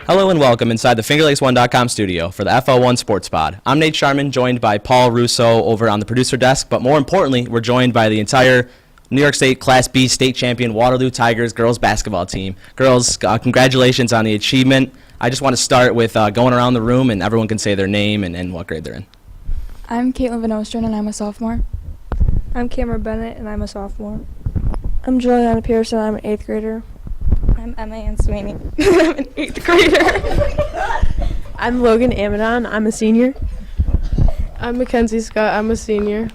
Hello and welcome inside the FingerLakes1.com studio for the FL1 Sports Pod. I'm Nate Sharman, joined by Paul Russo over on the producer desk, but more importantly, we're joined by the entire New York State Class B state champion Waterloo Tigers girls basketball team. Girls, congratulations on the achievement. I just want to start with going around the room and everyone can say their name and what grade they're in. I'm Caitlin Van Ostrin and I'm a sophomore. I'm Cameron Bennett and I'm a sophomore. I'm Juliana Pearson. I'm an 8th grader. I'm Emma Ann Sweeney. I'm an 8th grader. I'm Logan Amadon. I'm a senior. I'm Mackenzie Scott. I'm a senior.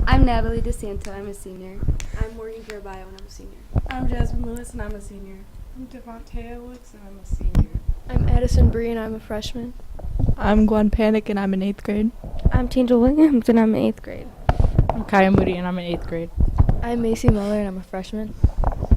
I'm Natalie DeSanto. I'm a senior. I'm Morgan Caraballo and I'm a senior. I'm Jasmine Lewis and I'm a senior. I'm Devontae Woods and I'm a senior. I'm Addison Bree and I'm a freshman. I'm Gwen Panic and I'm in 8th grade. I'm Tangel Williams and I'm in 8th grade. I'm Kaya Moody and I'm in 8th grade. I'm Macy Muller and I'm a freshman.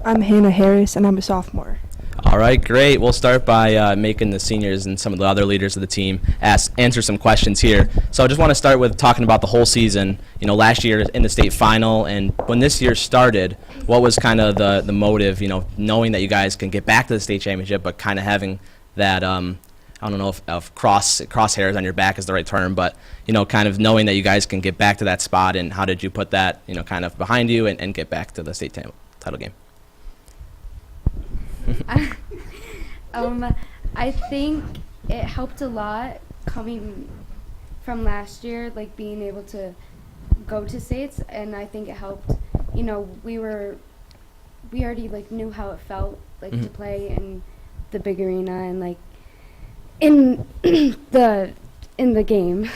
I'm Hannah Harris and I'm a sophomore. All right, great. We'll start by making the seniors and some of the other leaders of the team answer some questions here. So I just want to start with talking about the whole season. You know, last year in the state final, and when this year started, what was kind of the motive, you know, knowing that you guys can get back to the state championship, but kind of having that, I don't know if crosshairs on your back is the right term, but, you know, kind of knowing that you guys can get back to that spot, and how did you put that, you know, kind of behind you and get back to the state title game? I think it helped a lot coming from last year, like being able to go to states, and I think it helped. You know, we already like knew how it felt like to play in the big arena and like in the game.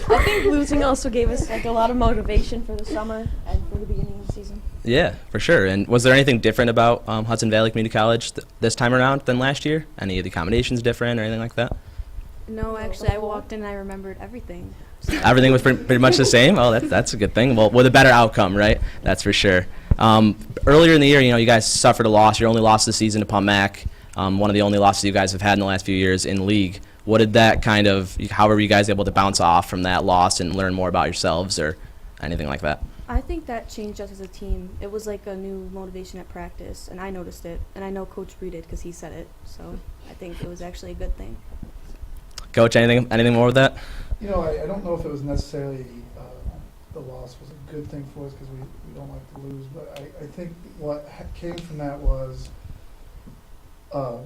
I think losing also gave us like a lot of motivation for the summer and for the beginning of the season. Yeah, for sure. And was there anything different about Hudson Valley Community College this time around than last year? Any of the accommodations different or anything like that? No, actually, I walked in and I remembered everything. So. Everything was pretty much the same? Oh, that's a good thing. Well, with a better outcome, right? That's for sure. Earlier in the year, you know, you guys suffered a loss. Your only loss this season to Palm-Mac, one of the only losses you guys have had in the last few years in league. What did that kind of, how were you guys able to bounce off from that loss and learn more about yourselves or anything like that? I think that changed us as a team. It was like a new motivation at practice, and I noticed it, and I know Coach Bree did because he said it, so I think it was actually a good thing. Coach, anything more with that? You know, I don't know if it was necessarily the loss was a good thing for us because we don't like to lose, but I think what came from that was a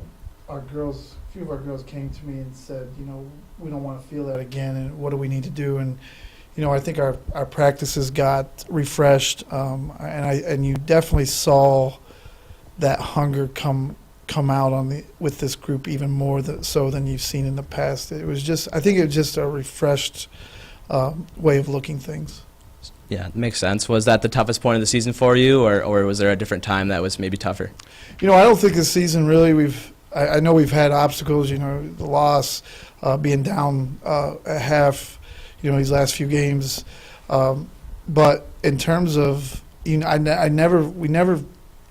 few of our girls came to me and said, you know, we don't want to feel that again, and what do we need to do? And you know, I think our practices got refreshed, and you definitely saw that hunger come out with this group even more so than you've seen in the past. It was just, I think it was just a refreshed way of looking things. Yeah, makes sense. Was that the toughest point of the season for you, or was there a different time that was maybe tougher? You know, I don't think this season really I know we've had obstacles, you know, the loss, being down a half, you know, these last few games. But in terms of, you know, we never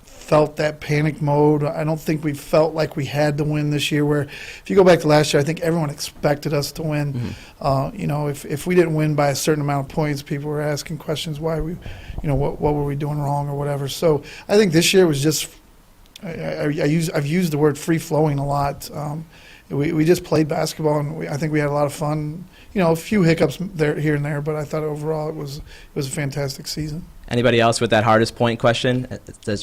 felt that panic mode. I don't think we felt like we had to win this year, where if you go back to last year, I think everyone expected us to win. Mm-hmm. You know, if we didn't win by a certain amount of points, people were asking questions why we, you know, what were we doing wrong or whatever. So I think this year was just, I've used the word free-flowing a lot. We just played basketball, and I think we had a lot of fun. You know, a few hiccups here and there, but I thought overall it was a fantastic season. Anybody else with that hardest point question,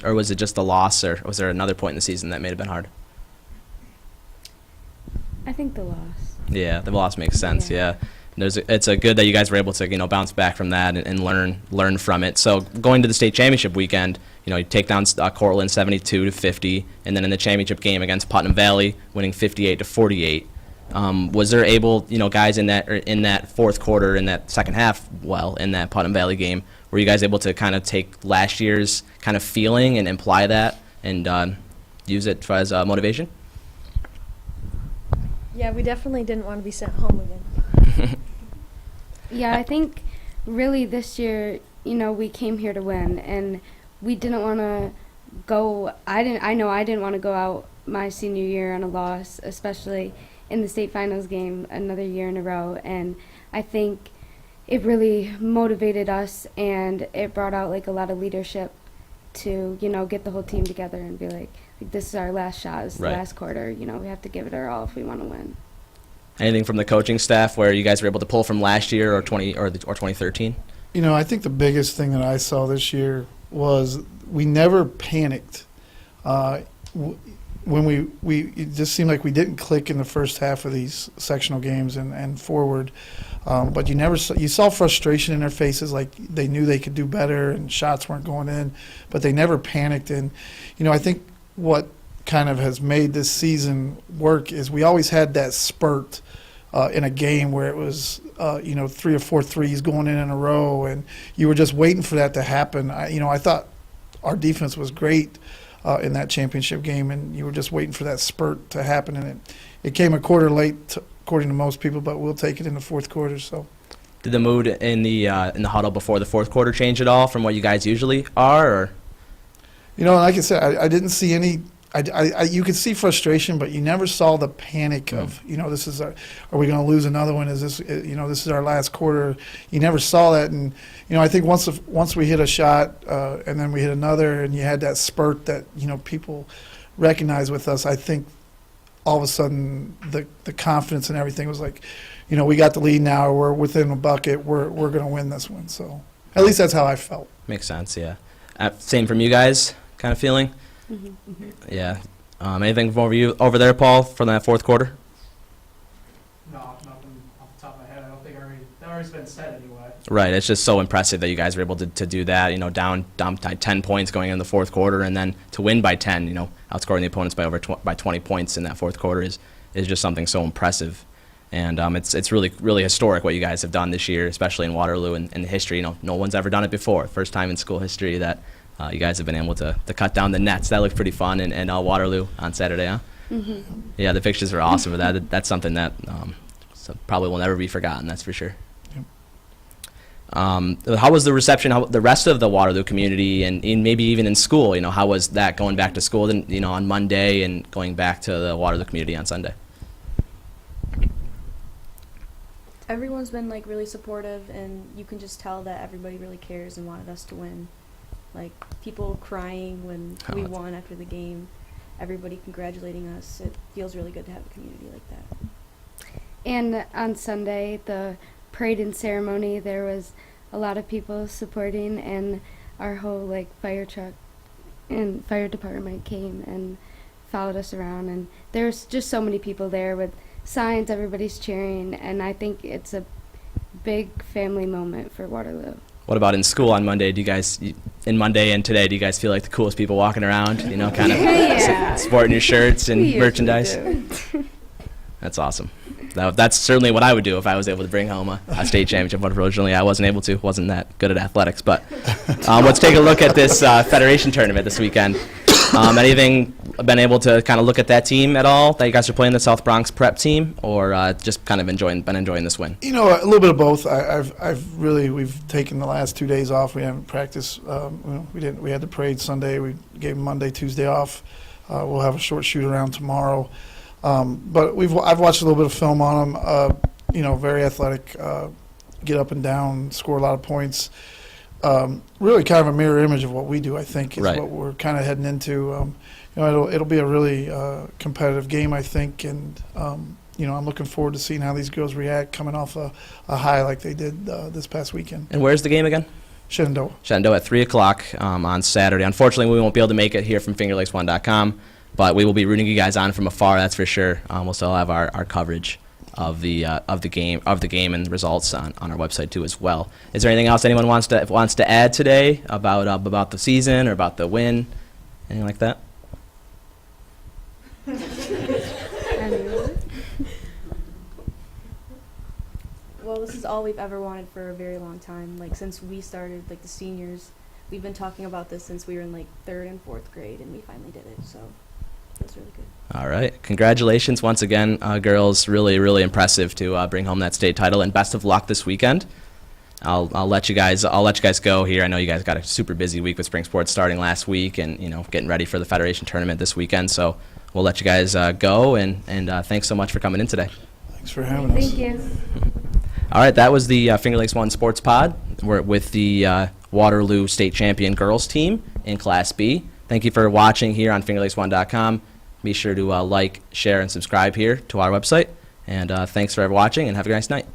or was it just the loss, or was there another point in the season that may have been hard? I think the loss. Yeah, the loss makes sense. Yeah. It's good that you guys were able to, you know, bounce back from that and learn from it. So going to the state championship weekend, you know, you take down Cortland 72-50, and then in the championship game against Putnam Valley, winning 58-48. Was there able, you know, guys in that fourth quarter, in that second half, in that Putnam Valley game, were you guys able to kind of take last year's kind of feeling and apply that and use it as motivation? Yeah, we definitely didn't want to be sent home again. Yeah, I think really this year, you know, we came here to win, and we didn't want to go. I know I didn't want to go out my senior year on a loss, especially in the state finals game another year in a row. And I think it really motivated us, and it brought out like a lot of leadership to, you know, get the whole team together and be like this is our last shot, this is Right. the last quarter, you know, we have to give it our all if we want to win. Anything from the coaching staff where you guys were able to pull from last year or 2013? You know, I think the biggest thing that I saw this year was we never panicked. When it just seemed like we didn't click in the first half of these sectional games and forward. But you saw frustration in their faces, like they knew they could do better and shots weren't going in, but they never panicked. And, you know, I think what kind of has made this season work is we always had that spurt in a game where it was, 3 or 4 threes going in a row, and you were just waiting for that to happen. I thought our defense was great in that championship game, and you were just waiting for that spurt to happen, and it came a quarter late, according to most people, but we'll take it in the fourth quarter. So, Did the mood in the huddle before the fourth quarter change at all from what you guys usually are? Or? Like I said, I didn't see any. You could see frustration, but you never saw the panic of, this is are we going to lose another one? Is this, this is our last quarter? You never saw that, and I think once we hit a shot and then we hit another, and you had that spurt that people recognize with us. I think all of a sudden the confidence and everything was like, we got the lead now. We're within a bucket. We're going to win this one. So at least that's how I felt. Makes sense. Yeah. Same from you guys, kind of feeling. Yeah. Anything from over there, Paul, from that fourth quarter? No, nothing off the top of my head. I don't think that already's been said anyway. Right. It's just so impressive that you guys were able to do that. Down 10 points going in the fourth quarter, and then to win by 10. Outscoring the opponents by 20 points in that fourth quarter is just something so impressive. And it's really, really historic what you guys have done this year, especially in Waterloo and in history. No one's ever done it before. First time in school history that you guys have been able to cut down the nets. That looked pretty fun in Waterloo on Saturday, huh? Mm-hmm. Yeah, the pictures are awesome. That's something that probably will never be forgotten, that's for sure. How was the reception, the rest of the Waterloo community and maybe even in school? How was that going back to school on Monday and going back to the Waterloo community on Sunday? Everyone's been really supportive, and you can just tell that everybody really cares and wanted us to win. People crying when we won after the game, everybody congratulating us. It feels really good to have a community like that. And on Sunday, the parade and ceremony, there was a lot of people supporting, and our whole fire truck and fire department came and followed us around, and there's just so many people there with signs, everybody's cheering, and I think it's a big family moment for Waterloo. What about in school on Monday? In Monday and today, do you guys feel like the coolest people walking around, kind of sporting your shirts and merchandise? That's awesome. That's certainly what I would do if I was able to bring home a state championship. Unfortunately, I wasn't able to. Wasn't that good at athletics. But let's take a look at this Federation tournament this weekend. Anything been able to kind of look at that team at all that you guys are playing, the South Bronx prep team, or just kind of enjoying this win? A little bit of both. We've taken the last 2 days off. We haven't practiced. We had the parade Sunday. We gave Monday, Tuesday off. We'll have a short shoot around tomorrow. But I've watched a little bit of film on them. Very athletic, get up and down, score a lot of points. Really kind of a mirror image of what we do, I think, is right. What we're kind of heading into. It'll be a really competitive game, I think, and I'm looking forward to seeing how these girls react coming off a high like they did this past weekend. And where's the game again? Shenandoah. Shenandoah at 3 o'clock on Saturday. Unfortunately, we won't be able to make it here from FingerLakes1.com, but we will be rooting you guys on from afar, that's for sure. We'll still have our coverage of the game and the results on our website too as well. Is there anything else anyone wants to add today about the season or about the win? Anything like that? Well, this is all we've ever wanted for a very long time. Since we started, the seniors, we've been talking about this since we were in 3rd and 4th grade, and we finally did it. So that's really good. All right, congratulations once again, girls. Really, really impressive to bring home that state title, and best of luck this weekend. I'll let you guys go here. I know you guys got a super busy week with spring sports starting last week, and getting ready for the Federation tournament this weekend. So we'll let you guys go, and thanks so much for coming in today. Thanks for having us. Thank you. All right, that was the Finger Lakes 1 Sports Pod. We're with the Waterloo State Champion girls team in Class B. Thank you for watching here on fingerlakes1.com. Be sure to like, share, and subscribe here to our website. And thanks for watching, and have a nice night.